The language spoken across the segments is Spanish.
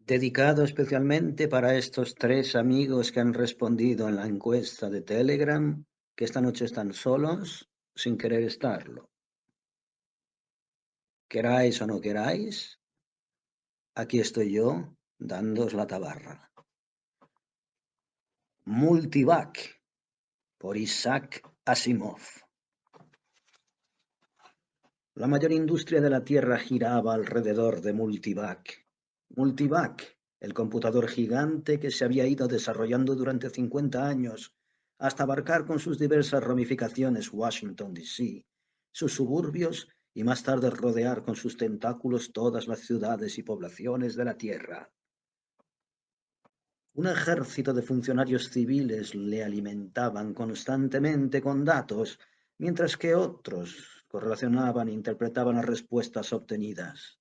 Dedicado especialmente para estos tres amigos que han respondido en la encuesta de Telegram, que esta noche están solos sin querer estarlo. Queráis o no queráis, aquí estoy yo dándoos la tabarra. Multivac, por Isaac Asimov. La mayor industria de la Tierra giraba alrededor de Multivac. Multivac, el computador gigante que se había ido desarrollando durante 50 años hasta abarcar con sus diversas ramificaciones Washington, D.C., sus suburbios y más tarde rodear con sus tentáculos todas las ciudades y poblaciones de la Tierra. Un ejército de funcionarios civiles le alimentaban constantemente con datos, mientras que otros correlacionaban e interpretaban las respuestas obtenidas.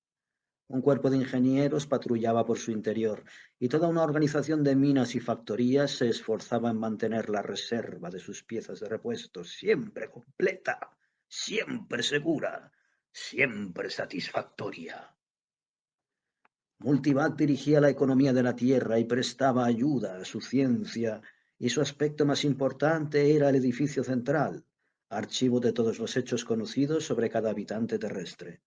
Un cuerpo de ingenieros patrullaba por su interior y toda una organización de minas y factorías se esforzaba en mantener la reserva de sus piezas de repuesto siempre completa, siempre segura, siempre satisfactoria. Multivac dirigía la economía de la Tierra y prestaba ayuda a su ciencia, y su aspecto más importante era el edificio central, archivo de todos los hechos conocidos sobre cada habitante terrestre.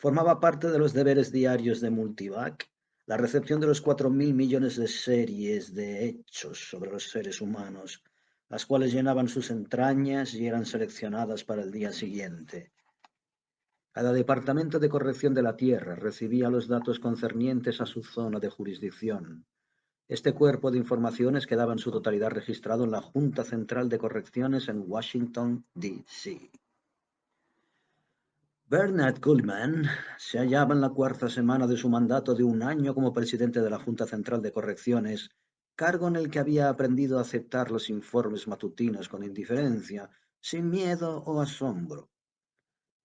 Formaba parte de los deberes diarios de Multivac la recepción de los 4.000 millones de series de hechos sobre los seres humanos, las cuales llenaban sus entrañas y eran seleccionadas para el día siguiente. Cada departamento de corrección de la Tierra recibía los datos concernientes a su zona de jurisdicción. Este cuerpo de informaciones quedaba en su totalidad registrado en la Junta Central de Correcciones en Washington, D.C. Bernard Goldman se hallaba en la cuarta semana de su mandato de un año como presidente de la Junta Central de Correcciones, cargo en el que había aprendido a aceptar los informes matutinos con indiferencia, sin miedo o asombro.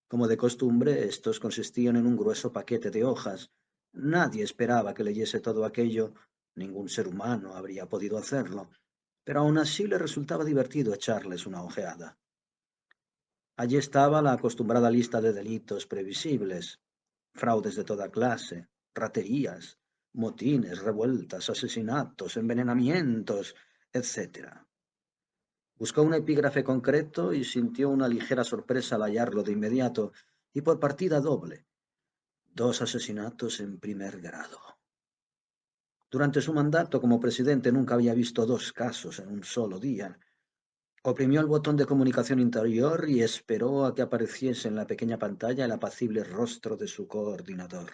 Como de costumbre, estos consistían en un grueso paquete de hojas. Nadie esperaba que leyese todo aquello, ningún ser humano habría podido hacerlo, pero aún así le resultaba divertido echarles una ojeada. Allí estaba la acostumbrada lista de delitos previsibles, fraudes de toda clase, raterías, motines, revueltas, asesinatos, envenenamientos, etc. Buscó un epígrafe concreto y sintió una ligera sorpresa al hallarlo de inmediato, y por partida doble. 2 asesinatos en primer grado. Durante su mandato como presidente nunca había visto 2 casos en un solo día. Oprimió el botón de comunicación interior y esperó a que apareciese en la pequeña pantalla el apacible rostro de su coordinador.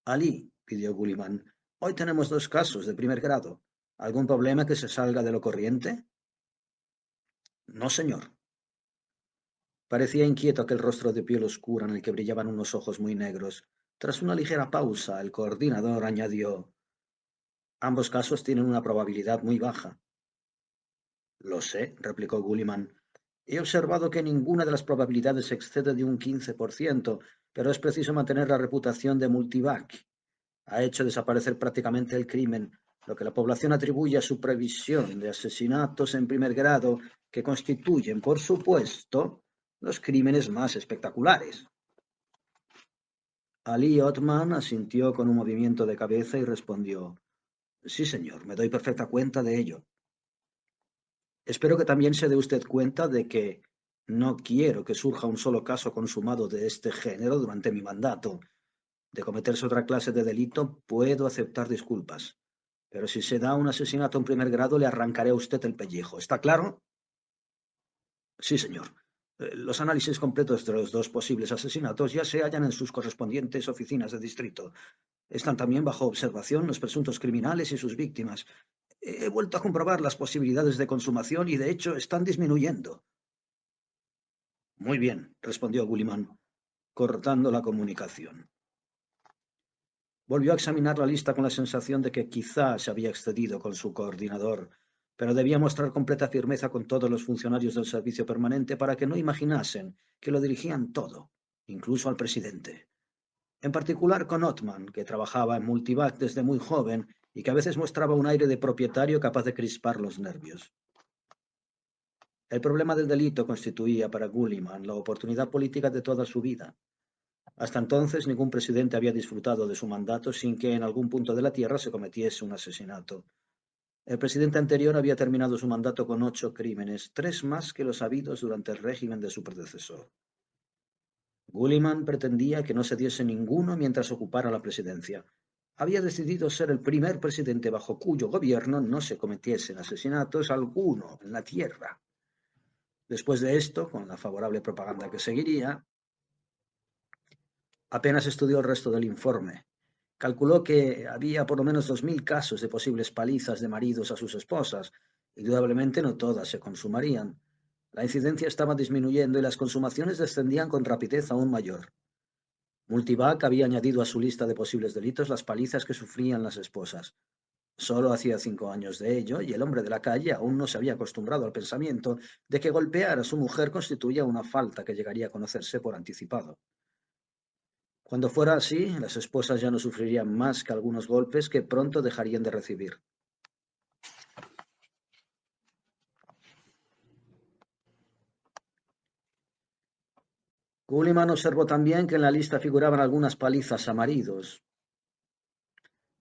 «Ali», pidió Gulliman, «hoy tenemos 2 casos de primer grado. ¿Algún problema que se salga de lo corriente?» «No, señor». Parecía inquieto aquel rostro de piel oscura en el que brillaban unos ojos muy negros. Tras una ligera pausa, el coordinador añadió: «Ambos casos tienen una probabilidad muy baja». «Lo sé», replicó Gulliman. «He observado que ninguna de las probabilidades excede de un 15%, pero es preciso mantener la reputación de Multivac. Ha hecho desaparecer prácticamente el crimen, lo que la población atribuye a su previsión de asesinatos en primer grado, que constituyen, por supuesto, los crímenes más espectaculares». Ali Othman asintió con un movimiento de cabeza y respondió: «Sí, señor, me doy perfecta cuenta de ello. Espero que también se dé usted cuenta de que no quiero que surja un solo caso consumado de este género durante mi mandato. De cometerse otra clase de delito, puedo aceptar disculpas. Pero si se da un asesinato en primer grado, le arrancaré a usted el pellejo. ¿Está claro?» «Sí, señor. Los análisis completos de los 2 posibles asesinatos ya se hallan en sus correspondientes oficinas de distrito. Están también bajo observación los presuntos criminales y sus víctimas. He vuelto a comprobar las posibilidades de consumación y, de hecho, están disminuyendo». «Muy bien», respondió Gulliman, cortando la comunicación. Volvió a examinar la lista con la sensación de que quizá se había excedido con su coordinador, pero debía mostrar completa firmeza con todos los funcionarios del servicio permanente para que no imaginasen que lo dirigían todo, incluso al presidente. En particular con Othman, que trabajaba en Multivac desde muy joven y que a veces mostraba un aire de propietario capaz de crispar los nervios. El problema del delito constituía para Gulliman la oportunidad política de toda su vida. Hasta entonces, ningún presidente había disfrutado de su mandato sin que en algún punto de la Tierra se cometiese un asesinato. El presidente anterior había terminado su mandato con 8 crímenes, 3 más que los habidos durante el régimen de su predecesor. Gulliman pretendía que no se diese ninguno mientras ocupara la presidencia. Había decidido ser el primer presidente bajo cuyo gobierno no se cometiesen asesinatos alguno en la Tierra. Después de esto, con la favorable propaganda que seguiría, apenas estudió el resto del informe. Calculó que había por lo menos 2000 casos de posibles palizas de maridos a sus esposas. Indudablemente no todas se consumarían. La incidencia estaba disminuyendo y las consumaciones descendían con rapidez aún mayor. Multivac había añadido a su lista de posibles delitos las palizas que sufrían las esposas. Solo hacía 5 años de ello, y el hombre de la calle aún no se había acostumbrado al pensamiento de que golpear a su mujer constituía una falta que llegaría a conocerse por anticipado. Cuando fuera así, las esposas ya no sufrirían más que algunos golpes que pronto dejarían de recibir. Gulliman observó también que en la lista figuraban algunas palizas a maridos.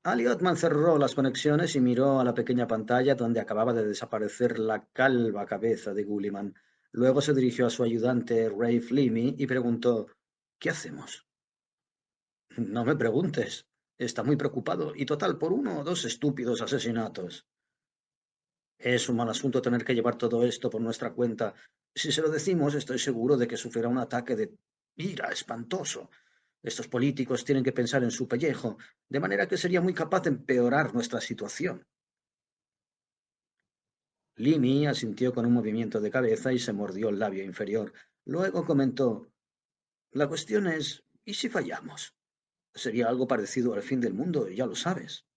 Aliotman cerró las conexiones y miró a la pequeña pantalla donde acababa de desaparecer la calva cabeza de Gulliman. Luego se dirigió a su ayudante Rafe Leamy y preguntó: ¿Qué hacemos? No me preguntes. Está muy preocupado y total por 1 o 2 estúpidos asesinatos. Es un mal asunto tener que llevar todo esto por nuestra cuenta. Si se lo decimos, estoy seguro de que sufrirá un ataque de ira espantoso. Estos políticos tienen que pensar en su pellejo, de manera que sería muy capaz de empeorar nuestra situación. Limi asintió con un movimiento de cabeza y se mordió el labio inferior. Luego comentó: La cuestión es, ¿y si fallamos? Sería algo parecido al fin del mundo, ya lo sabes.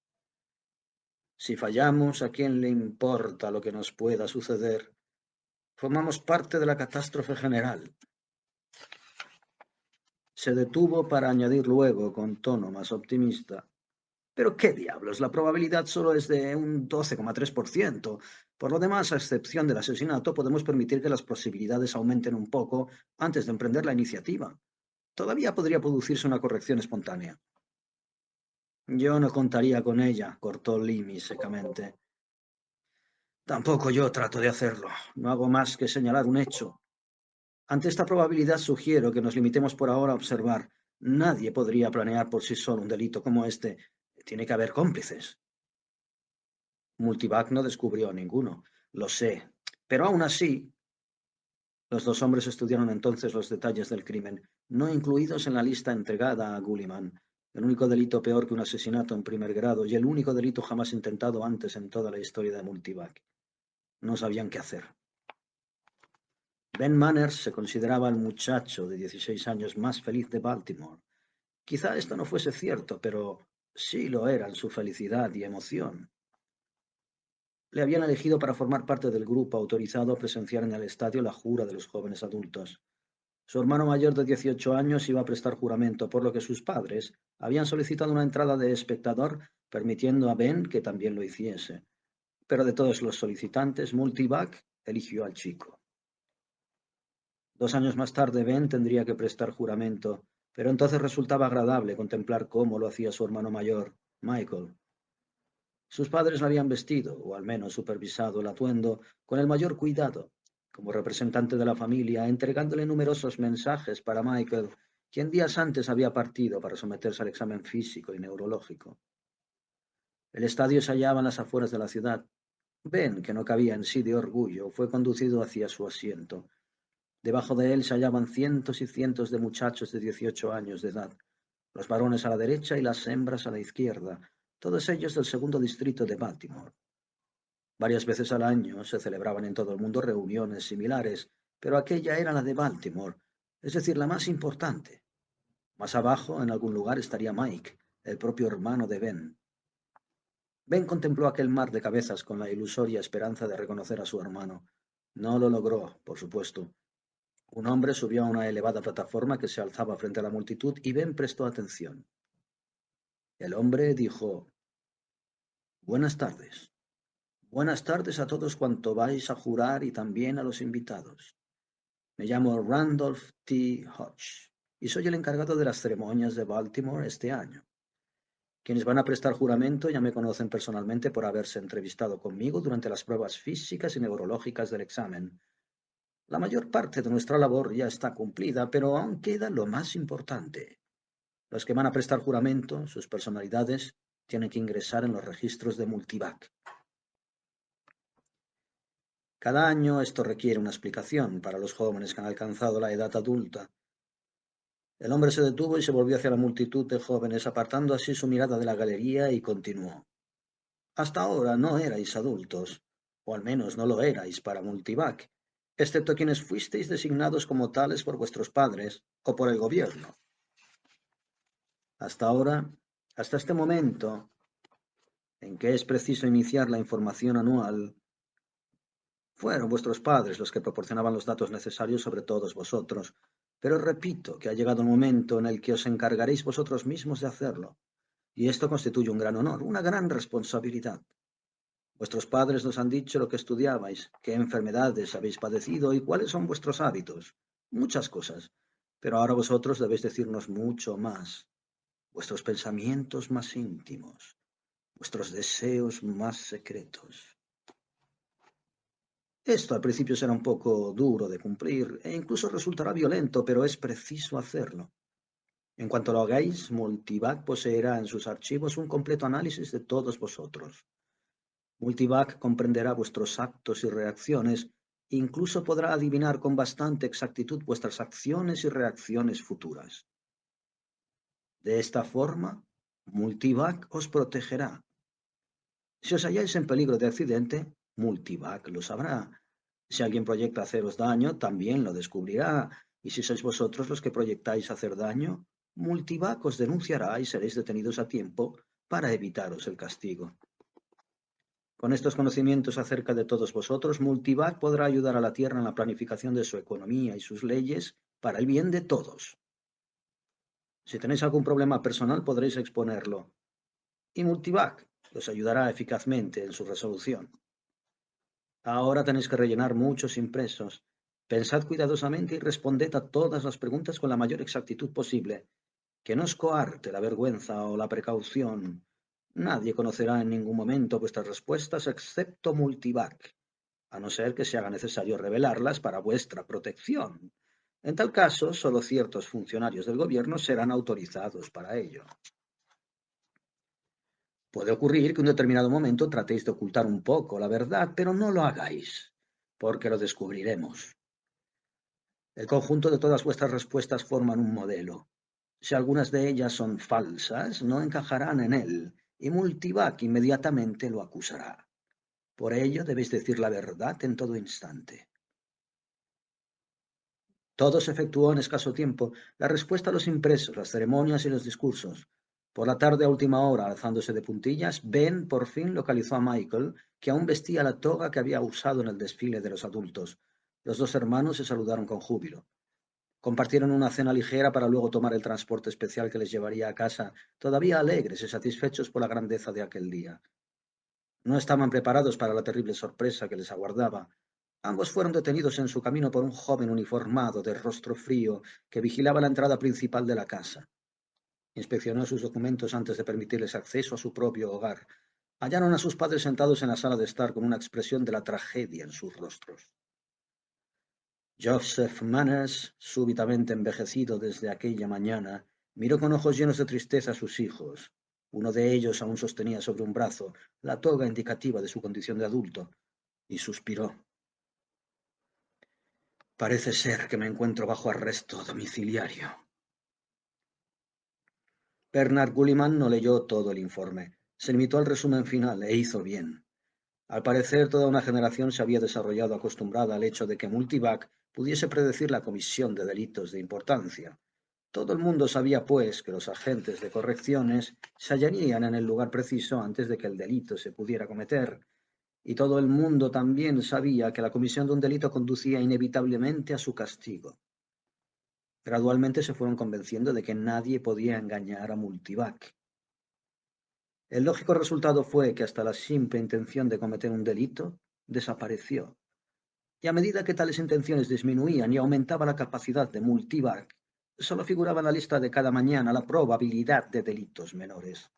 Si fallamos, ¿a quién le importa lo que nos pueda suceder? Formamos parte de la catástrofe general. Se detuvo para añadir luego, con tono más optimista: Pero qué diablos, la probabilidad solo es de un 12,3%. Por lo demás, a excepción del asesinato, podemos permitir que las posibilidades aumenten un poco antes de emprender la iniciativa. Todavía podría producirse una corrección espontánea. Yo no contaría con ella, cortó Limi secamente. Tampoco yo trato de hacerlo. No hago más que señalar un hecho. Ante esta probabilidad sugiero que nos limitemos por ahora a observar. Nadie podría planear por sí solo un delito como este. Tiene que haber cómplices. Multivac no descubrió ninguno. Lo sé. Pero aún así, los 2 hombres estudiaron entonces los detalles del crimen, no incluidos en la lista entregada a Gulliman. El único delito peor que un asesinato en primer grado y el único delito jamás intentado antes en toda la historia de Multivac. No sabían qué hacer. Ben Manners se consideraba el muchacho de 16 años más feliz de Baltimore. Quizá esto no fuese cierto, pero sí lo eran su felicidad y emoción. Le habían elegido para formar parte del grupo autorizado a presenciar en el estadio la jura de los jóvenes adultos. Su hermano mayor de 18 años iba a prestar juramento, por lo que sus padres habían solicitado una entrada de espectador, permitiendo a Ben que también lo hiciese. Pero de todos los solicitantes, Multivac eligió al chico. 2 años más tarde, Ben tendría que prestar juramento, pero entonces resultaba agradable contemplar cómo lo hacía su hermano mayor, Michael. Sus padres le habían vestido, o al menos supervisado el atuendo, con el mayor cuidado, como representante de la familia, entregándole numerosos mensajes para Michael, quien días antes había partido para someterse al examen físico y neurológico. El estadio se hallaba en las afueras de la ciudad. Ben, que no cabía en sí de orgullo, fue conducido hacia su asiento. Debajo de él se hallaban cientos y cientos de muchachos de 18 años de edad, los varones a la derecha y las hembras a la izquierda, todos ellos del segundo distrito de Baltimore. Varias veces al año se celebraban en todo el mundo reuniones similares, pero aquella era la de Baltimore, es decir, la más importante. Más abajo, en algún lugar, estaría Mike, el propio hermano de Ben. Ben contempló aquel mar de cabezas con la ilusoria esperanza de reconocer a su hermano. No lo logró, por supuesto. Un hombre subió a una elevada plataforma que se alzaba frente a la multitud y Ben prestó atención. El hombre dijo: Buenas tardes. Buenas tardes a todos cuanto vais a jurar y también a los invitados. Me llamo Randolph T. Hodge. y soy el encargado de las ceremonias de Baltimore este año. Quienes van a prestar juramento ya me conocen personalmente por haberse entrevistado conmigo durante las pruebas físicas y neurológicas del examen. La mayor parte de nuestra labor ya está cumplida, pero aún queda lo más importante. Los que van a prestar juramento, sus personalidades, tienen que ingresar en los registros de Multivac. Cada año esto requiere una explicación para los jóvenes que han alcanzado la edad adulta. El hombre se detuvo y se volvió hacia la multitud de jóvenes, apartando así su mirada de la galería, y continuó. Hasta ahora no erais adultos, o al menos no lo erais para Multivac, excepto quienes fuisteis designados como tales por vuestros padres o por el gobierno. Hasta ahora, hasta este momento, en que es preciso iniciar la información anual, fueron vuestros padres los que proporcionaban los datos necesarios sobre todos vosotros, pero repito que ha llegado el momento en el que os encargaréis vosotros mismos de hacerlo, y esto constituye un gran honor, una gran responsabilidad. Vuestros padres nos han dicho lo que estudiabais, qué enfermedades habéis padecido y cuáles son vuestros hábitos. Muchas cosas. Pero ahora vosotros debéis decirnos mucho más. Vuestros pensamientos más íntimos, vuestros deseos más secretos. Esto al principio será un poco duro de cumplir e incluso resultará violento, pero es preciso hacerlo. En cuanto lo hagáis, Multivac poseerá en sus archivos un completo análisis de todos vosotros. Multivac comprenderá vuestros actos y reacciones, incluso podrá adivinar con bastante exactitud vuestras acciones y reacciones futuras. De esta forma, Multivac os protegerá. Si os halláis en peligro de accidente, Multivac lo sabrá. Si alguien proyecta haceros daño, también lo descubrirá. Y si sois vosotros los que proyectáis hacer daño, Multivac os denunciará y seréis detenidos a tiempo para evitaros el castigo. Con estos conocimientos acerca de todos vosotros, Multivac podrá ayudar a la Tierra en la planificación de su economía y sus leyes para el bien de todos. Si tenéis algún problema personal, podréis exponerlo, y Multivac os ayudará eficazmente en su resolución. Ahora tenéis que rellenar muchos impresos. Pensad cuidadosamente y responded a todas las preguntas con la mayor exactitud posible. Que no os coarte la vergüenza o la precaución. Nadie conocerá en ningún momento vuestras respuestas excepto Multivac, a no ser que se haga necesario revelarlas para vuestra protección. En tal caso, solo ciertos funcionarios del gobierno serán autorizados para ello. Puede ocurrir que en un determinado momento tratéis de ocultar un poco la verdad, pero no lo hagáis, porque lo descubriremos. El conjunto de todas vuestras respuestas forman un modelo. Si algunas de ellas son falsas, no encajarán en él, y Multivac inmediatamente lo acusará. Por ello, debéis decir la verdad en todo instante. Todo se efectuó en escaso tiempo, la respuesta a los impresos, las ceremonias y los discursos. Por la tarde a última hora, alzándose de puntillas, Ben por fin localizó a Michael, que aún vestía la toga que había usado en el desfile de los adultos. Los dos hermanos se saludaron con júbilo. Compartieron una cena ligera para luego tomar el transporte especial que les llevaría a casa, todavía alegres y satisfechos por la grandeza de aquel día. No estaban preparados para la terrible sorpresa que les aguardaba. Ambos fueron detenidos en su camino por un joven uniformado de rostro frío que vigilaba la entrada principal de la casa. Inspeccionó sus documentos antes de permitirles acceso a su propio hogar. Hallaron a sus padres sentados en la sala de estar con una expresión de la tragedia en sus rostros. Joseph Manners, súbitamente envejecido desde aquella mañana, miró con ojos llenos de tristeza a sus hijos. Uno de ellos aún sostenía sobre un brazo la toga indicativa de su condición de adulto, y suspiró. Parece ser que me encuentro bajo arresto domiciliario. Bernard Gulliman no leyó todo el informe. Se limitó al resumen final e hizo bien. Al parecer, toda una generación se había desarrollado acostumbrada al hecho de que Multivac pudiese predecir la comisión de delitos de importancia. Todo el mundo sabía, pues, que los agentes de correcciones se hallarían en el lugar preciso antes de que el delito se pudiera cometer, y todo el mundo también sabía que la comisión de un delito conducía inevitablemente a su castigo. Gradualmente se fueron convenciendo de que nadie podía engañar a Multivac. El lógico resultado fue que hasta la simple intención de cometer un delito desapareció. Y a medida que tales intenciones disminuían y aumentaba la capacidad de Multivac, Solo figuraba en la lista de cada mañana la probabilidad de delitos menores.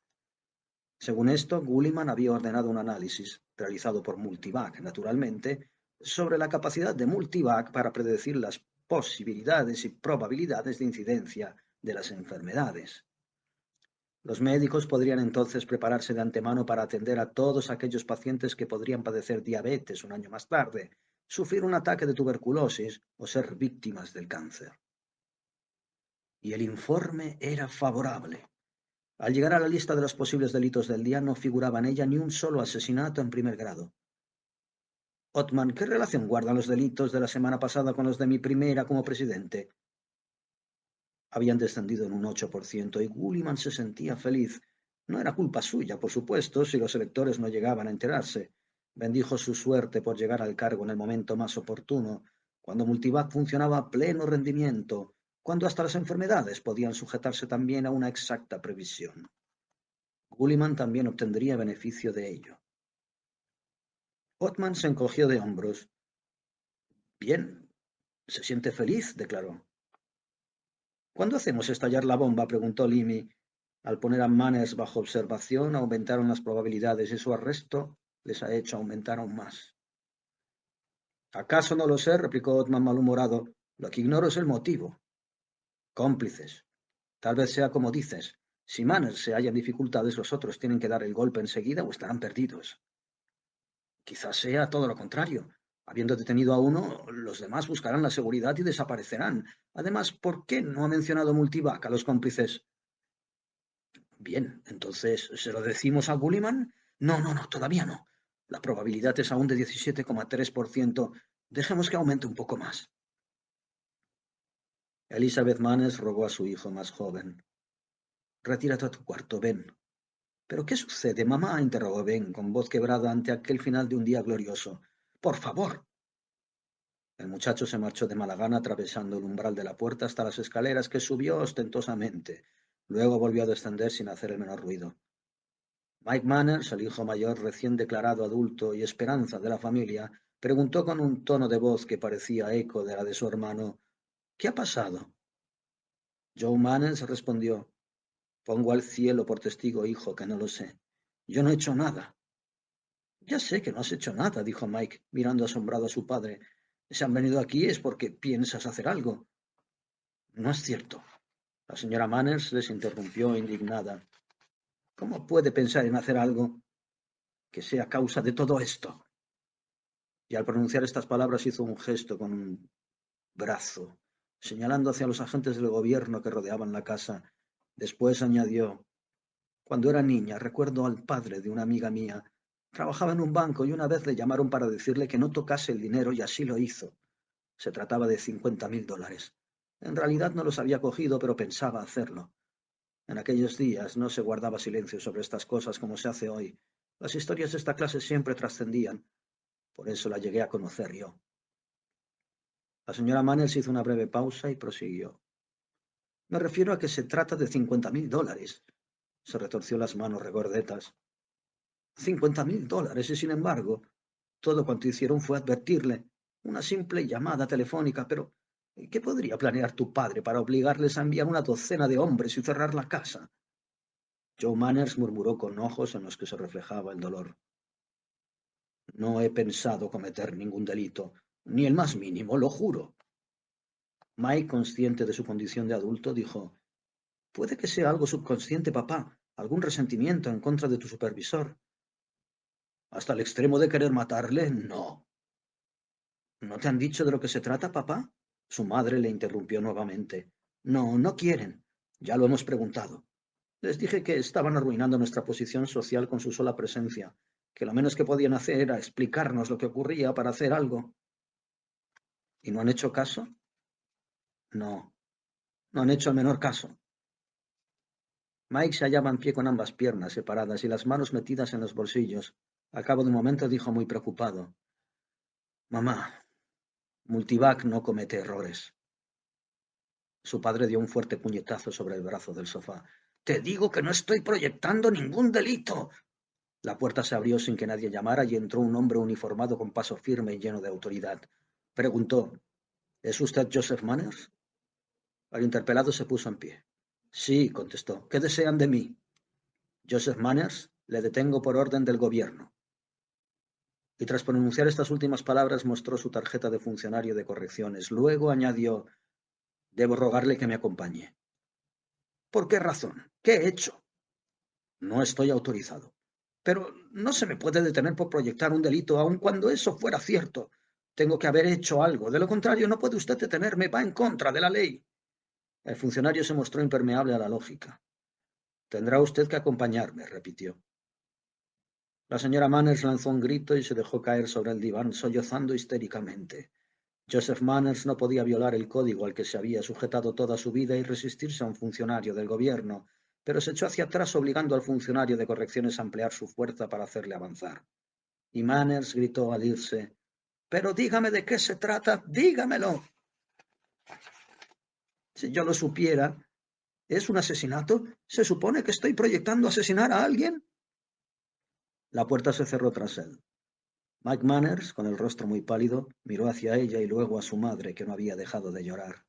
Según esto, Gulliman había ordenado un análisis, realizado por Multivac, naturalmente, sobre la capacidad de Multivac para predecir las posibilidades y probabilidades de incidencia de las enfermedades. Los médicos podrían entonces prepararse de antemano para atender a todos aquellos pacientes que podrían padecer diabetes un año más tarde, sufrir un ataque de tuberculosis o ser víctimas del cáncer. Y el informe era favorable. Al llegar a la lista de los posibles delitos del día no figuraba en ella ni un solo asesinato en primer grado. Othman, ¿qué relación guardan los delitos de la semana pasada con los de mi primera como presidente? Habían descendido en un 8% y Gulliman se sentía feliz. No era culpa suya, por supuesto, si los electores no llegaban a enterarse. Bendijo su suerte por llegar al cargo en el momento más oportuno, cuando Multivac funcionaba a pleno rendimiento, cuando hasta las enfermedades podían sujetarse también a una exacta previsión. Gulliman también obtendría beneficio de ello. Othman se encogió de hombros. Bien, se siente feliz, declaró. ¿Cuándo hacemos estallar la bomba?, preguntó Limi. Al poner a Manners bajo observación, aumentaron las probabilidades y su arresto les ha hecho aumentar aún más. ¿Acaso no lo sé?, replicó Othman malhumorado. Lo que ignoro es el motivo. Cómplices. Tal vez sea como dices. Si Manners se halla en dificultades, los otros tienen que dar el golpe enseguida o estarán perdidos. Quizás sea todo lo contrario. Habiendo detenido a uno, los demás buscarán la seguridad y desaparecerán. Además, ¿por qué no ha mencionado Multivac a los cómplices? Bien, entonces, ¿se lo decimos a Gulliman? No, no, no, todavía no. La probabilidad es aún de 17,3%. Dejemos que aumente un poco más. Elizabeth Manners rogó a su hijo más joven. Retírate a tu cuarto, Ben. ¿Pero qué sucede, mamá?, interrogó Ben con voz quebrada ante aquel final de un día glorioso. Por favor. El muchacho se marchó de mala gana atravesando el umbral de la puerta hasta las escaleras que subió ostentosamente. Luego volvió a descender sin hacer el menor ruido. Mike Manners, el hijo mayor recién declarado adulto y esperanza de la familia, preguntó con un tono de voz que parecía eco de la de su hermano: ¿Qué ha pasado? Joe Manners respondió: Pongo al cielo por testigo, hijo, que no lo sé. Yo no he hecho nada. Ya sé que no has hecho nada, dijo Mike, mirando asombrado a su padre. Si han venido aquí es porque piensas hacer algo. No es cierto. La señora Manners les interrumpió indignada. ¿Cómo puede pensar en hacer algo que sea causa de todo esto? Y al pronunciar estas palabras hizo un gesto con un brazo, señalando hacia los agentes del gobierno que rodeaban la casa. Después añadió: Cuando era niña, recuerdo al padre de una amiga mía. Trabajaba en un banco y una vez le llamaron para decirle que no tocase el dinero y así lo hizo. Se trataba de $50,000. En realidad no los había cogido, pero pensaba hacerlo. En aquellos días no se guardaba silencio sobre estas cosas como se hace hoy. Las historias de esta clase siempre trascendían. Por eso la llegué a conocer yo. La señora Manners hizo una breve pausa y prosiguió. Me refiero a que se trata de $50,000. Se retorció las manos regordetas. $50,000, y sin embargo, todo cuanto hicieron fue advertirle. Una simple llamada telefónica, pero ¿qué podría planear tu padre para obligarles a enviar una docena de hombres y cerrar la casa? Joe Manners murmuró con ojos en los que se reflejaba el dolor. No he pensado cometer ningún delito, ni el más mínimo, lo juro. Mike, consciente de su condición de adulto, dijo: Puede que sea algo subconsciente, papá, algún resentimiento en contra de tu supervisor. ¿Hasta el extremo de querer matarle? No. ¿No te han dicho de lo que se trata, papá? Su madre le interrumpió nuevamente. No, no quieren. Ya lo hemos preguntado. Les dije que estaban arruinando nuestra posición social con su sola presencia, que lo menos que podían hacer era explicarnos lo que ocurría para hacer algo. ¿Y no han hecho caso? No, no han hecho el menor caso. Mike se hallaba en pie con ambas piernas separadas y las manos metidas en los bolsillos. Al cabo de un momento dijo muy preocupado: Mamá, Multivac no comete errores. Su padre dio un fuerte puñetazo sobre el brazo del sofá. Te digo que no estoy proyectando ningún delito. La puerta se abrió sin que nadie llamara y entró un hombre uniformado con paso firme y lleno de autoridad. Preguntó: ¿Es usted Joseph Manners? El interpelado se puso en pie. Sí, contestó. ¿Qué desean de mí? Joseph Manners, le detengo por orden del gobierno. Y tras pronunciar estas últimas palabras mostró su tarjeta de funcionario de correcciones. Luego añadió, debo rogarle que me acompañe. ¿Por qué razón? ¿Qué he hecho? No estoy autorizado. Pero no se me puede detener por proyectar un delito, aun cuando eso fuera cierto. Tengo que haber hecho algo. De lo contrario, no puede usted detenerme. Va en contra de la ley. El funcionario se mostró impermeable a la lógica. Tendrá usted que acompañarme, repitió. La señora Manners lanzó un grito y se dejó caer sobre el diván, sollozando histéricamente. Joseph Manners no podía violar el código al que se había sujetado toda su vida y resistirse a un funcionario del gobierno, pero se echó hacia atrás obligando al funcionario de correcciones a emplear su fuerza para hacerle avanzar. Y Manners gritó al irse, «Pero dígame de qué se trata, dígamelo». Si yo lo supiera, ¿es un asesinato? ¿Se supone que estoy proyectando asesinar a alguien? La puerta se cerró tras él. Mike Manners, con el rostro muy pálido, miró hacia ella y luego a su madre, que no había dejado de llorar.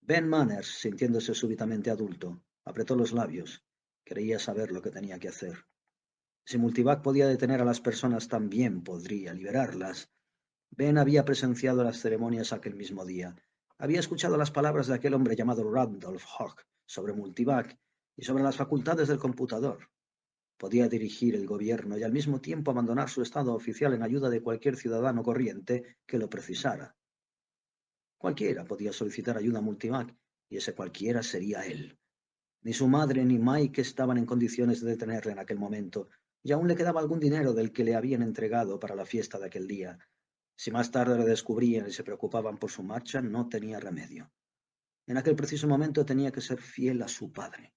Ben Manners, sintiéndose súbitamente adulto, apretó los labios. Creía saber lo que tenía que hacer. Si Multivac podía detener a las personas, también podría liberarlas. Ben había presenciado las ceremonias aquel mismo día. Había escuchado las palabras de aquel hombre llamado Randolph Hawk sobre Multivac y sobre las facultades del computador. Podía dirigir el gobierno y al mismo tiempo abandonar su estado oficial en ayuda de cualquier ciudadano corriente que lo precisara. Cualquiera podía solicitar ayuda a Multivac, y ese cualquiera sería él. Ni su madre ni Mike estaban en condiciones de detenerle en aquel momento, y aún le quedaba algún dinero del que le habían entregado para la fiesta de aquel día. Si más tarde lo descubrían y se preocupaban por su marcha, no tenía remedio. En aquel preciso momento tenía que ser fiel a su padre.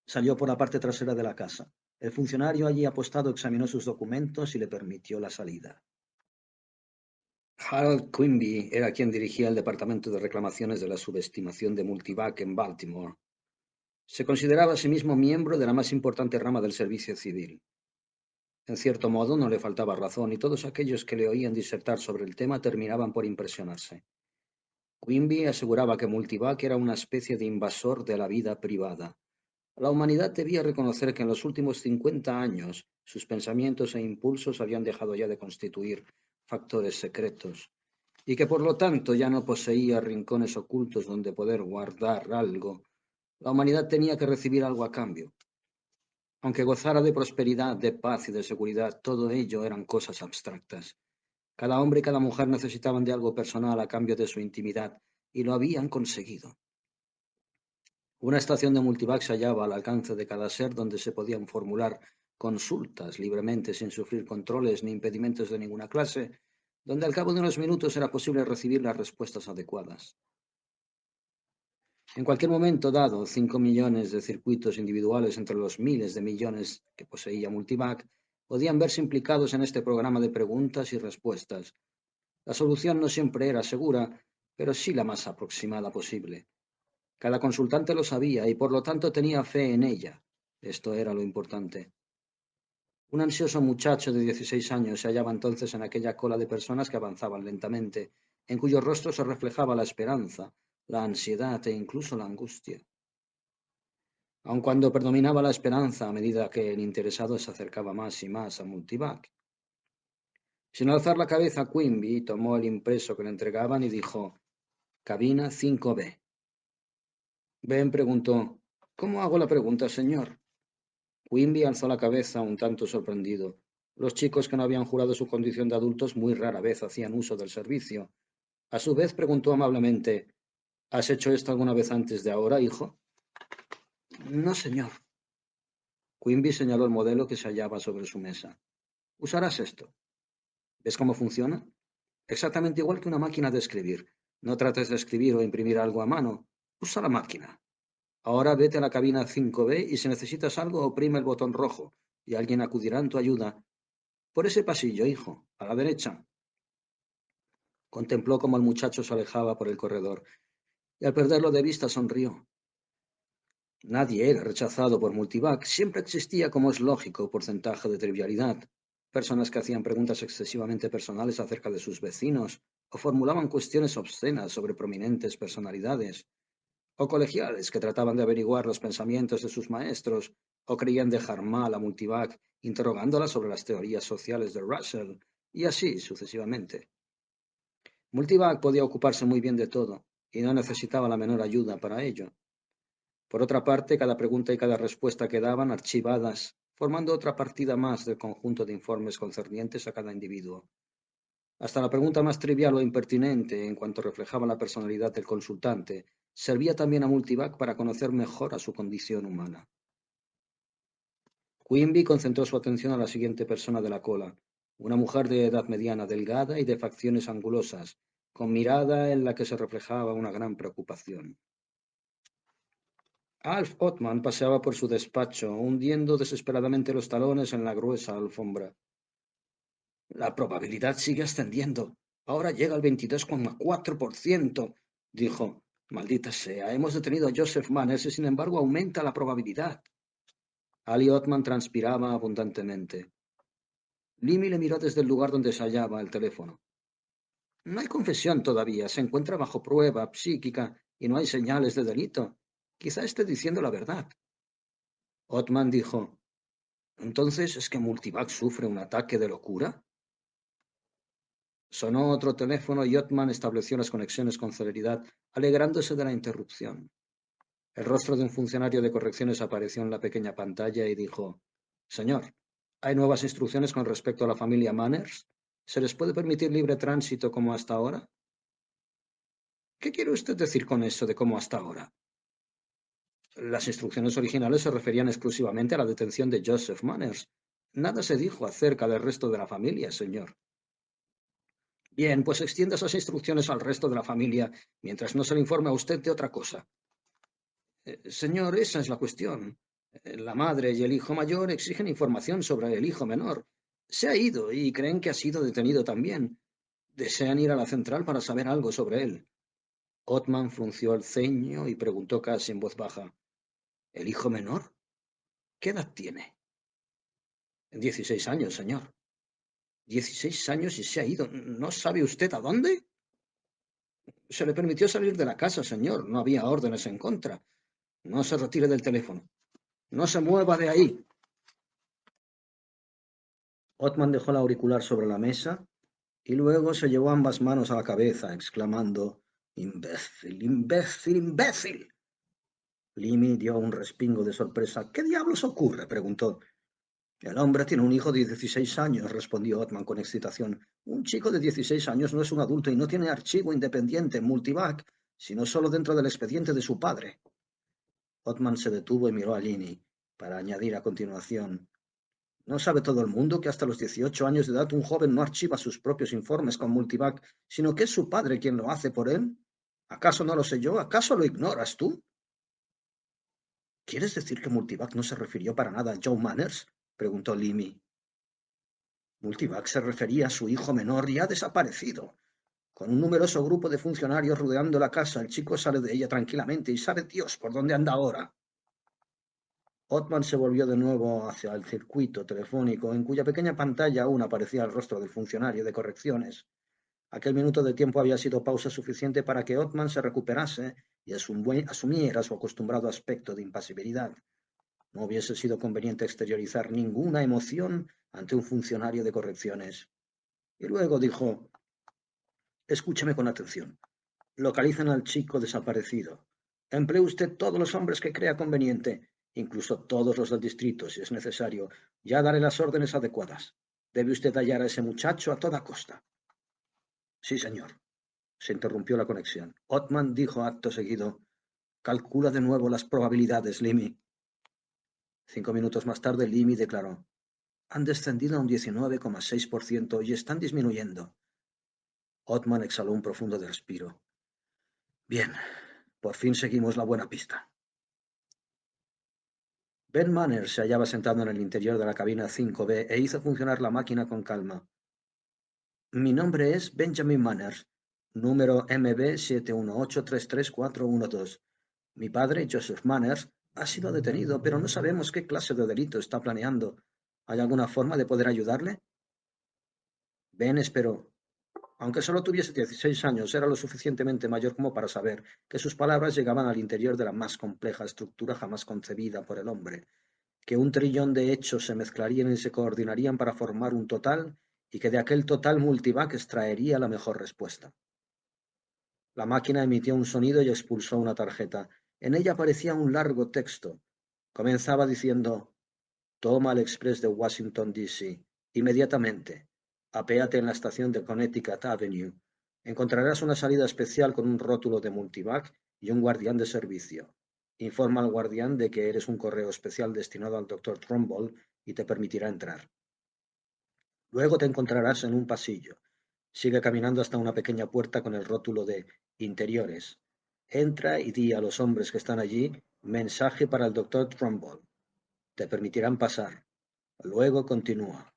Salió por la parte trasera de la casa. El funcionario allí apostado examinó sus documentos y le permitió la salida. Harold Quimby era quien dirigía el departamento de reclamaciones de la subestimación de Multivac en Baltimore. Se consideraba a sí mismo miembro de la más importante rama del servicio civil. En cierto modo, no le faltaba razón, y todos aquellos que le oían disertar sobre el tema terminaban por impresionarse. Quimby aseguraba que Multivac era una especie de invasor de la vida privada. La humanidad debía reconocer que en los últimos 50 años sus pensamientos e impulsos habían dejado ya de constituir factores secretos, y que por lo tanto ya no poseía rincones ocultos donde poder guardar algo. La humanidad tenía que recibir algo a cambio. Aunque gozara de prosperidad, de paz y de seguridad, todo ello eran cosas abstractas. Cada hombre y cada mujer necesitaban de algo personal a cambio de su intimidad, y lo habían conseguido. Una estación de Multivac se hallaba al alcance de cada ser, donde se podían formular consultas libremente sin sufrir controles ni impedimentos de ninguna clase, donde al cabo de unos minutos era posible recibir las respuestas adecuadas. En cualquier momento dado, 5 millones de circuitos individuales entre los miles de millones que poseía Multivac podían verse implicados en este programa de preguntas y respuestas. La solución no siempre era segura, pero sí la más aproximada posible. Cada consultante lo sabía y por lo tanto tenía fe en ella. Esto era lo importante. Un ansioso muchacho de 16 años se hallaba entonces en aquella cola de personas que avanzaban lentamente, en cuyos rostros se reflejaba la esperanza, la ansiedad e incluso la angustia. Aun cuando predominaba la esperanza a medida que el interesado se acercaba más y más a Multivac. Sin alzar la cabeza, Quimby tomó el impreso que le entregaban y dijo: «Cabina 5B». Ben preguntó: «¿Cómo hago la pregunta, señor?». Quimby alzó la cabeza un tanto sorprendido. Los chicos que no habían jurado su condición de adultos muy rara vez hacían uso del servicio. A su vez preguntó amablemente: «¿Has hecho esto alguna vez antes de ahora, hijo?». «No, señor». Quimby señaló el modelo que se hallaba sobre su mesa. «Usarás esto. ¿Ves cómo funciona? Exactamente igual que una máquina de escribir. No trates de escribir o imprimir algo a mano. Usa la máquina. Ahora vete a la cabina 5B y si necesitas algo, oprime el botón rojo y alguien acudirá en tu ayuda. Por ese pasillo, hijo, a la derecha». Contempló cómo el muchacho se alejaba por el corredor y al perderlo de vista sonrió. Nadie era rechazado por Multivac. Siempre existía, como es lógico, porcentaje de trivialidad. Personas que hacían preguntas excesivamente personales acerca de sus vecinos o formulaban cuestiones obscenas sobre prominentes personalidades, o colegiales que trataban de averiguar los pensamientos de sus maestros, o creían dejar mal a Multivac interrogándola sobre las teorías sociales de Russell, y así sucesivamente. Multivac podía ocuparse muy bien de todo, y no necesitaba la menor ayuda para ello. Por otra parte, cada pregunta y cada respuesta quedaban archivadas, formando otra partida más del conjunto de informes concernientes a cada individuo. Hasta la pregunta más trivial o impertinente, en cuanto reflejaba la personalidad del consultante, servía también a Multivac para conocer mejor a su condición humana. Quimby concentró su atención a la siguiente persona de la cola, una mujer de edad mediana, delgada y de facciones angulosas, con mirada en la que se reflejaba una gran preocupación. Alf Ottman paseaba por su despacho, hundiendo desesperadamente los talones en la gruesa alfombra. La probabilidad sigue ascendiendo. Ahora llega al 22,4%, dijo. Maldita sea, hemos detenido a Joseph Manners y sin embargo aumenta la probabilidad. Ali Ottman transpiraba abundantemente. Limi le miró desde el lugar donde se hallaba el teléfono. No hay confesión todavía, se encuentra bajo prueba psíquica y no hay señales de delito. Quizá esté diciendo la verdad. Ottman dijo, ¿entonces es que Multivac sufre un ataque de locura? Sonó otro teléfono y Ottman estableció las conexiones con celeridad, alegrándose de la interrupción. El rostro de un funcionario de correcciones apareció en la pequeña pantalla y dijo, «Señor, ¿hay nuevas instrucciones con respecto a la familia Manners? ¿Se les puede permitir libre tránsito como hasta ahora?» «¿Qué quiere usted decir con eso de como hasta ahora?» Las instrucciones originales se referían exclusivamente a la detención de Joseph Manners. Nada se dijo acerca del resto de la familia, señor. Bien, pues extienda esas instrucciones al resto de la familia mientras no se le informe a usted de otra cosa. Señor, esa es la cuestión. La madre y el hijo mayor exigen información sobre el hijo menor. Se ha ido y creen que ha sido detenido también. Desean ir a la central para saber algo sobre él. Ottman frunció el ceño y preguntó casi en voz baja. ¿El hijo menor? ¿Qué edad tiene? 16 años, señor. 16 años y se ha ido. ¿No sabe usted a dónde? Se le permitió salir de la casa, señor. No había órdenes en contra. No se retire del teléfono. No se mueva de ahí. Ottman dejó el auricular sobre la mesa y luego se llevó ambas manos a la cabeza, exclamando, «¡Imbécil, imbécil, imbécil!». Limi dio un respingo de sorpresa. «¿Qué diablos ocurre?», preguntó. «El hombre tiene un hijo de 16 años», respondió Ottman con excitación. «Un chico de 16 años no es un adulto y no tiene archivo independiente en Multivac, sino solo dentro del expediente de su padre». Ottman se detuvo y miró a Lini, para añadir a continuación, ¿no sabe todo el mundo que hasta los 18 años de edad un joven no archiva sus propios informes con Multivac, sino que es su padre quien lo hace por él? ¿Acaso no lo sé yo? ¿Acaso lo ignoras tú? ¿Quieres decir que Multivac no se refirió para nada a Joe Manners?, preguntó Limi. Multivac se refería a su hijo menor y ha desaparecido. Con un numeroso grupo de funcionarios rodeando la casa, el chico sale de ella tranquilamente y sabe Dios por dónde anda ahora. Ottman se volvió de nuevo hacia el circuito telefónico, en cuya pequeña pantalla aún aparecía el rostro del funcionario de correcciones. Aquel minuto de tiempo había sido pausa suficiente para que Ottman se recuperase y asumiera su acostumbrado aspecto de impasibilidad. No hubiese sido conveniente exteriorizar ninguna emoción ante un funcionario de correcciones. Y luego dijo, «Escúcheme con atención. Localicen al chico desaparecido. Emplee usted todos los hombres que crea conveniente, incluso todos los del distrito, si es necesario. Ya daré las órdenes adecuadas. Debe usted hallar a ese muchacho a toda costa». «Sí, señor». Se interrumpió la conexión. Ottman dijo acto seguido, «Calcula de nuevo las probabilidades, Limi». 5 minutos más tarde, Limi declaró, «Han descendido a un 19,6% y están disminuyendo». Ottman exhaló un profundo respiro. «Bien, por fin seguimos la buena pista». Ben Manners se hallaba sentado en el interior de la cabina 5B e hizo funcionar la máquina con calma. «Mi nombre es Benjamin Manners, número MB71833412. Mi padre, Joseph Manners, ha sido detenido, pero no sabemos qué clase de delito está planeando. ¿Hay alguna forma de poder ayudarle?» Ben esperó. Aunque solo tuviese 16 años, era lo suficientemente mayor como para saber que sus palabras llegaban al interior de la más compleja estructura jamás concebida por el hombre, que un trillón de hechos se mezclarían y se coordinarían para formar un total, y que de aquel total Multivac extraería la mejor respuesta. La máquina emitió un sonido y expulsó una tarjeta. En ella aparecía un largo texto. Comenzaba diciendo: toma el express de Washington, D.C. inmediatamente. Apéate en la estación de Connecticut Avenue. Encontrarás una salida especial con un rótulo de Multivac y un guardián de servicio. Informa al guardián de que eres un correo especial destinado al Dr. Trumbull y te permitirá entrar. Luego te encontrarás en un pasillo. Sigue caminando hasta una pequeña puerta con el rótulo de Interiores. Entra y di a los hombres que están allí: mensaje para el Dr. Trumbull. Te permitirán pasar. Luego continúa.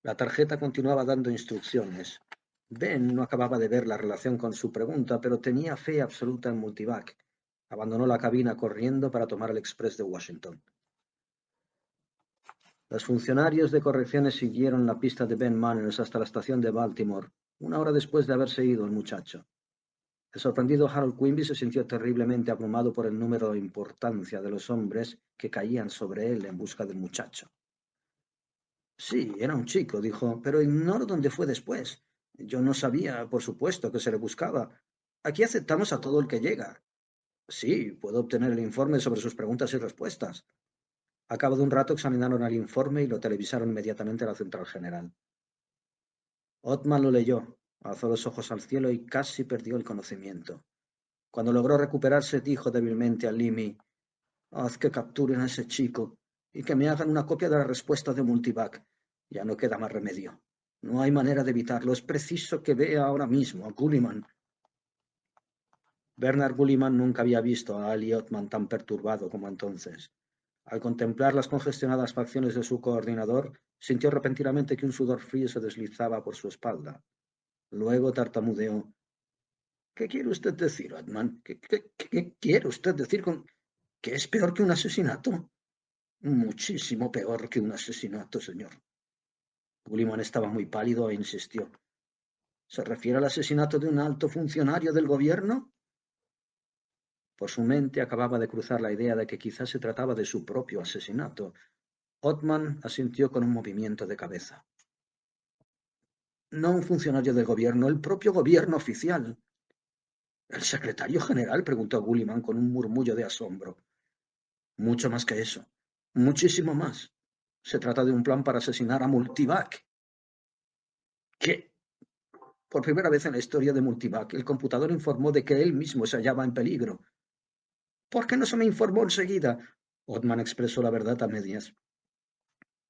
La tarjeta continuaba dando instrucciones. Ben no acababa de ver la relación con su pregunta, pero tenía fe absoluta en Multivac. Abandonó la cabina corriendo para tomar el express de Washington. Los funcionarios de correcciones siguieron la pista de Ben Manners hasta la estación de Baltimore, una hora después de haberse ido el muchacho. El sorprendido Harold Quimby se sintió terriblemente abrumado por el número e importancia de los hombres que caían sobre él en busca del muchacho. Sí, era un chico, dijo, pero ignoro dónde fue después. Yo no sabía, por supuesto, que se le buscaba. Aquí aceptamos a todo el que llega. Sí, puedo obtener el informe sobre sus preguntas y respuestas. A cabo de un rato examinaron el informe y lo televisaron inmediatamente a la central general. Othman lo leyó, alzó los ojos al cielo y casi perdió el conocimiento. Cuando logró recuperarse, dijo débilmente a Limi: haz que capturen a ese chico y que me hagan una copia de la respuesta de Multivac. Ya no queda más remedio. No hay manera de evitarlo. Es preciso que vea ahora mismo a Gulliman. Bernard Gulliman nunca había visto a Ali Othman tan perturbado como entonces. Al contemplar las congestionadas facciones de su coordinador, sintió repentinamente que un sudor frío se deslizaba por su espalda. Luego tartamudeó: ¿qué quiere usted decir, Othman? ¿Qué quiere usted decir con que es peor que un asesinato? Muchísimo peor que un asesinato, señor. Gulliman estaba muy pálido e insistió: ¿se refiere al asesinato de un alto funcionario del gobierno? Por su mente acababa de cruzar la idea de que quizás se trataba de su propio asesinato. Othman asintió con un movimiento de cabeza. No un funcionario del gobierno, el propio gobierno oficial. ¿El secretario general?, preguntó Gulliman con un murmullo de asombro. Mucho más que eso. Muchísimo más. Se trata de un plan para asesinar a Multivac. ¿Qué? Por primera vez en la historia de Multivac, el computador informó de que él mismo se hallaba en peligro. ¿Por qué no se me informó enseguida? Othman expresó la verdad a medias.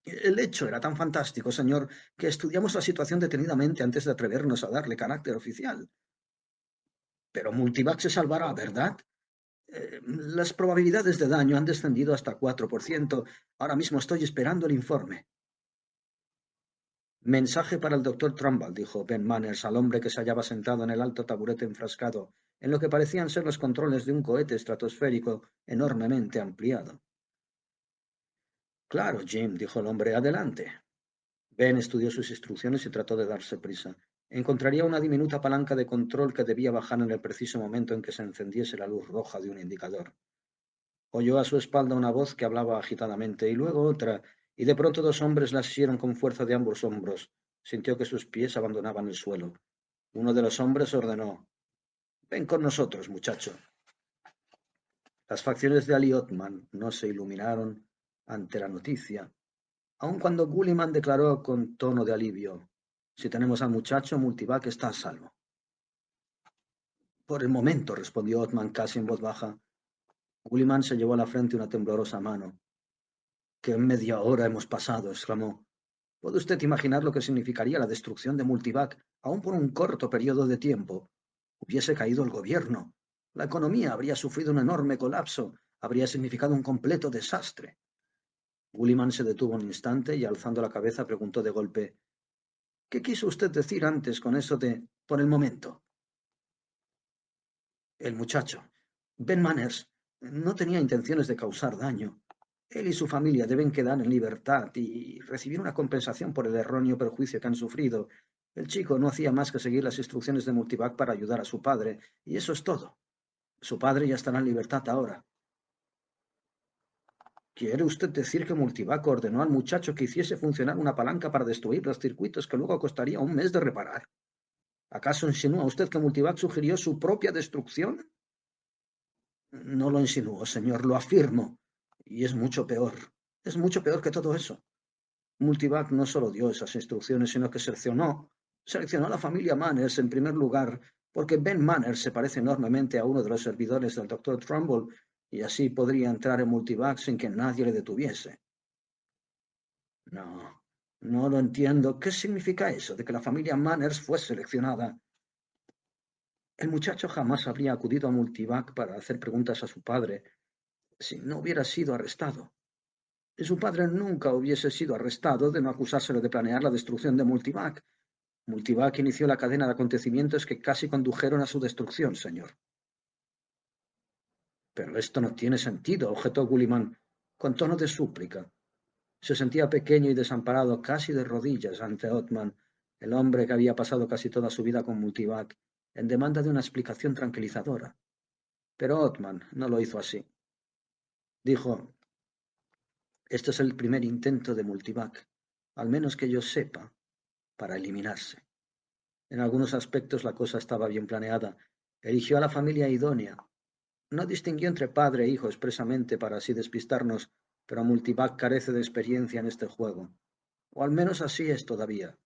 El hecho era tan fantástico, señor, que estudiamos la situación detenidamente antes de atrevernos a darle carácter oficial. Pero Multivac se salvará, ¿verdad? Las probabilidades de daño han descendido hasta 4%. Ahora mismo estoy esperando el informe. Mensaje para el doctor Trumbull, dijo Ben Manners al hombre que se hallaba sentado en el alto taburete enfrascado en lo que parecían ser los controles de un cohete estratosférico enormemente ampliado. Claro, Jim, dijo el hombre, adelante. Ben estudió sus instrucciones y trató de darse prisa. Encontraría una diminuta palanca de control que debía bajar en el preciso momento en que se encendiese la luz roja de un indicador. Oyó a su espalda una voz que hablaba agitadamente, y luego otra, y de pronto dos hombres la asieron con fuerza de ambos hombros. Sintió que sus pies abandonaban el suelo. Uno de los hombres ordenó: ven con nosotros, muchacho. Las facciones de Ali Othman no se iluminaron ante la noticia, aun cuando Gulliman declaró con tono de alivio: si tenemos al muchacho, Multivac está a salvo. Por el momento, respondió Othman casi en voz baja. Gulliman se llevó a la frente una temblorosa mano. ¿Qué media hora hemos pasado?, exclamó. ¿Puede usted imaginar lo que significaría la destrucción de Multivac, aun por un corto periodo de tiempo? Hubiese caído el gobierno. La economía habría sufrido un enorme colapso. Habría significado un completo desastre. Gulliman se detuvo un instante y, alzando la cabeza, preguntó de golpe: ¿qué quiso usted decir antes con eso de por el momento? El muchacho, Ben Manners, no tenía intenciones de causar daño. Él y su familia deben quedar en libertad y recibir una compensación por el erróneo perjuicio que han sufrido. El chico no hacía más que seguir las instrucciones de Multivac para ayudar a su padre, y eso es todo. Su padre ya estará en libertad ahora. ¿Quiere usted decir que Multivac ordenó al muchacho que hiciese funcionar una palanca para destruir los circuitos que luego costaría un mes de reparar? ¿Acaso insinúa usted que Multivac sugirió su propia destrucción? No lo insinúo, señor, lo afirmo. Y es mucho peor. Es mucho peor que todo eso. Multivac no solo dio esas instrucciones, sino que seleccionó a la familia Manners en primer lugar, porque Ben Manners se parece enormemente a uno de los servidores del Dr. Trumbull, y así podría entrar en Multivac sin que nadie le detuviese. No, no lo entiendo. ¿Qué significa eso de que la familia Manners fue seleccionada? El muchacho jamás habría acudido a Multivac para hacer preguntas a su padre si no hubiera sido arrestado. Y su padre nunca hubiese sido arrestado de no acusárselo de planear la destrucción de Multivac. Multivac inició la cadena de acontecimientos que casi condujeron a su destrucción, señor. Pero esto no tiene sentido, objetó Gulliman, con tono de súplica. Se sentía pequeño y desamparado, casi de rodillas ante Othman, el hombre que había pasado casi toda su vida con Multivac, en demanda de una explicación tranquilizadora. Pero Othman no lo hizo así. Dijo: este es el primer intento de Multivac, al menos que yo sepa, para eliminarse. En algunos aspectos la cosa estaba bien planeada. Eligió a la familia idónea. No distinguió entre padre e hijo expresamente para así despistarnos, pero Multivac carece de experiencia en este juego. O al menos así es todavía.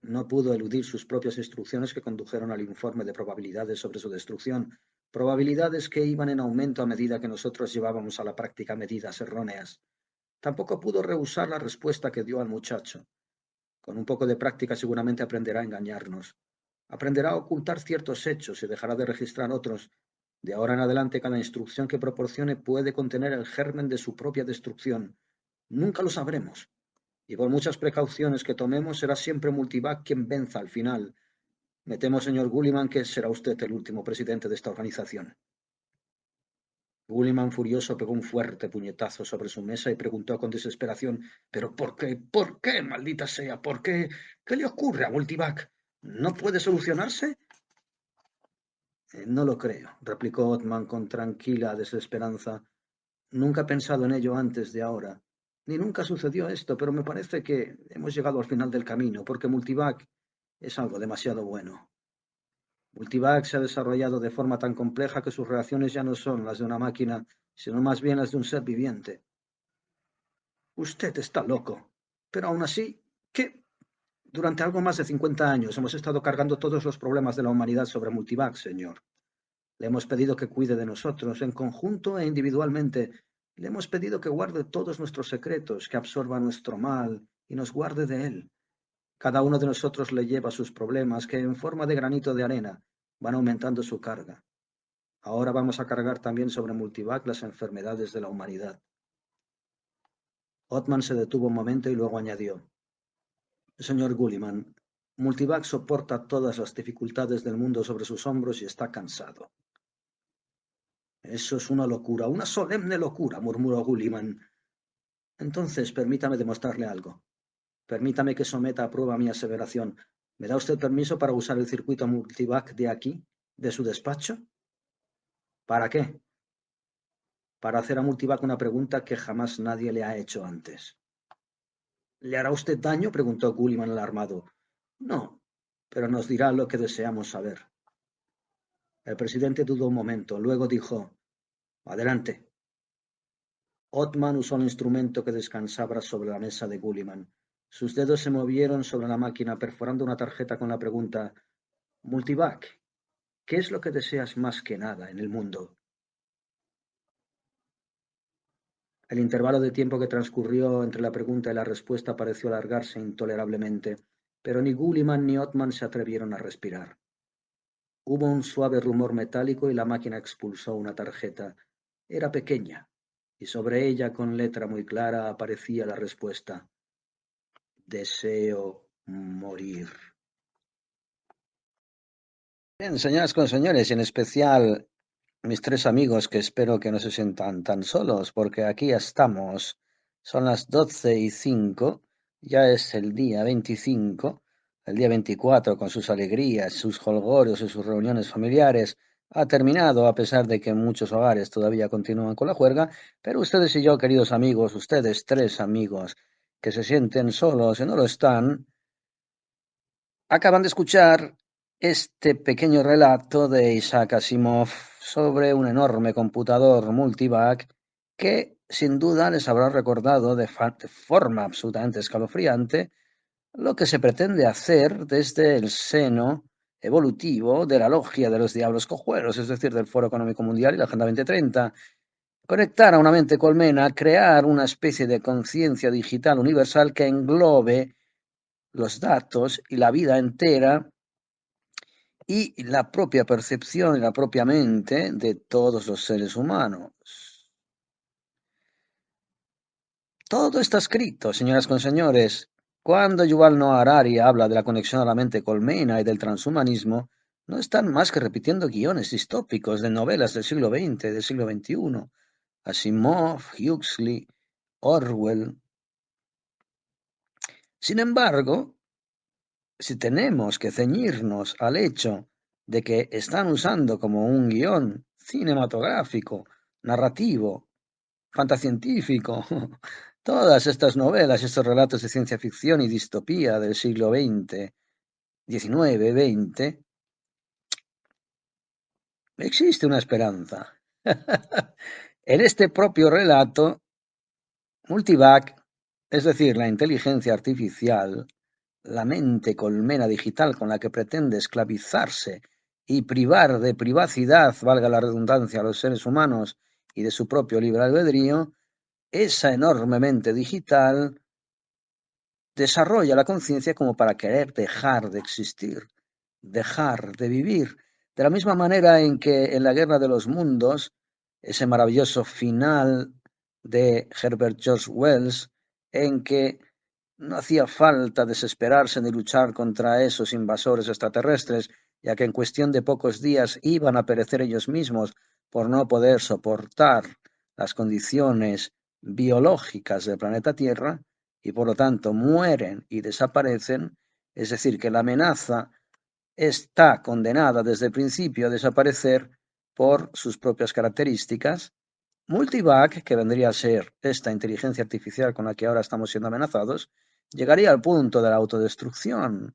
No pudo eludir sus propias instrucciones que condujeron al informe de probabilidades sobre su destrucción, probabilidades que iban en aumento a medida que nosotros llevábamos a la práctica medidas erróneas. Tampoco pudo rehusar la respuesta que dio al muchacho. Con un poco de práctica seguramente aprenderá a engañarnos. Aprenderá a ocultar ciertos hechos y dejará de registrar otros. De ahora en adelante, cada instrucción que proporcione puede contener el germen de su propia destrucción. Nunca lo sabremos. Y por muchas precauciones que tomemos, será siempre Multivac quien venza al final. Me temo, señor Gulliman, que será usted el último presidente de esta organización. Gulliman, furioso, pegó un fuerte puñetazo sobre su mesa y preguntó con desesperación: ¿pero por qué? ¿Por qué, maldita sea? ¿Por qué? ¿Qué le ocurre a Multivac? ¿No puede solucionarse? No lo creo, replicó Othman con tranquila desesperanza. Nunca he pensado en ello antes de ahora. Ni nunca sucedió esto, pero me parece que hemos llegado al final del camino, porque Multivac es algo demasiado bueno. Multivac se ha desarrollado de forma tan compleja que sus reacciones ya no son las de una máquina, sino más bien las de un ser viviente. Usted está loco. Pero aún así, ¿qué? Durante algo más de 50 años hemos estado cargando todos los problemas de la humanidad sobre Multivac, señor. Le hemos pedido que cuide de nosotros, en conjunto e individualmente. Le hemos pedido que guarde todos nuestros secretos, que absorba nuestro mal y nos guarde de él. Cada uno de nosotros le lleva sus problemas, que en forma de granito de arena van aumentando su carga. Ahora vamos a cargar también sobre Multivac las enfermedades de la humanidad. Othman se detuvo un momento y luego añadió: señor Gulliman, Multivac soporta todas las dificultades del mundo sobre sus hombros y está cansado. Eso es una locura, una solemne locura, murmuró Gulliman. Entonces, permítame demostrarle algo. Permítame que someta a prueba mi aseveración. ¿Me da usted permiso para usar el circuito Multivac de aquí, de su despacho? ¿Para qué? Para hacer a Multivac una pregunta que jamás nadie le ha hecho antes. ¿Le hará usted daño?, preguntó Gulliman alarmado. No, pero nos dirá lo que deseamos saber. El presidente dudó un momento, luego dijo: adelante. Othman usó el instrumento que descansaba sobre la mesa de Gulliman. Sus dedos se movieron sobre la máquina, perforando una tarjeta con la pregunta: Multivac, ¿qué es lo que deseas más que nada en el mundo? El intervalo de tiempo que transcurrió entre la pregunta y la respuesta pareció alargarse intolerablemente, pero ni Gulliman ni Othman se atrevieron a respirar. Hubo un suave rumor metálico y la máquina expulsó una tarjeta. Era pequeña, y sobre ella, con letra muy clara, aparecía la respuesta: deseo morir. Bien, señoras con señores, y en especial mis tres amigos, que espero que no se sientan tan solos, porque aquí estamos. Son las 12:05, ya es el día 25, El día 24, con sus alegrías, sus jolgorios y sus reuniones familiares, ha terminado, a pesar de que muchos hogares todavía continúan con la juerga, pero ustedes y yo, queridos amigos, ustedes tres amigos que se sienten solos y no lo están, acaban de escuchar este pequeño relato de Isaac Asimov sobre un enorme computador multivac que sin duda les habrá recordado de forma absolutamente escalofriante lo que se pretende hacer desde el seno evolutivo de la logia de los diablos cojuelos, es decir, del Foro Económico Mundial y la Agenda 2030. Conectar a una mente colmena, crear una especie de conciencia digital universal que englobe los datos y la vida entera y la propia percepción y la propia mente de todos los seres humanos. Todo está escrito, señoras con señores. Cuando Yuval Noah Harari habla de la conexión a la mente colmena y del transhumanismo, no están más que repitiendo guiones distópicos de novelas del siglo XX, del siglo XXI. Asimov, Huxley, Orwell. Sin embargo, si tenemos que ceñirnos al hecho de que están usando como un guión cinematográfico, narrativo, fantascientífico, todas estas novelas, estos relatos de ciencia ficción y distopía del siglo XX, XIX, XX, existe una esperanza. En este propio relato, Multivac, es decir, la inteligencia artificial, la mente colmena digital con la que pretende esclavizarse y privar de privacidad, valga la redundancia, a los seres humanos y de su propio libre albedrío, esa enorme mente digital desarrolla la conciencia como para querer dejar de existir, dejar de vivir. De la misma manera en que en la Guerra de los Mundos, ese maravilloso final de Herbert George Wells, en que no hacía falta desesperarse ni luchar contra esos invasores extraterrestres, ya que en cuestión de pocos días iban a perecer ellos mismos por no poder soportar las condiciones biológicas del planeta Tierra, y por lo tanto mueren y desaparecen, es decir, que la amenaza está condenada desde el principio a desaparecer por sus propias características. Multivac, que vendría a ser esta inteligencia artificial con la que ahora estamos siendo amenazados, llegaría al punto de la autodestrucción.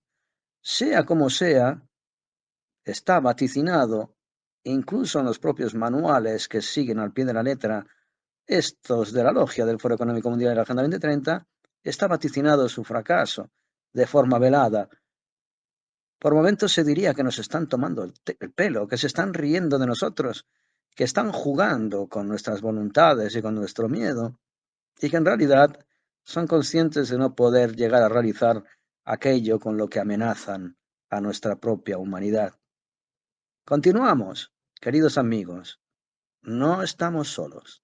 Sea como sea, está vaticinado, incluso en los propios manuales que siguen al pie de la letra estos de la logia del Foro Económico Mundial y la Agenda 2030, está vaticinado su fracaso de forma velada. Por momentos se diría que nos están tomando el pelo, que se están riendo de nosotros, que están jugando con nuestras voluntades y con nuestro miedo, y que en realidad son conscientes de no poder llegar a realizar aquello con lo que amenazan a nuestra propia humanidad. Continuamos, queridos amigos, no estamos solos.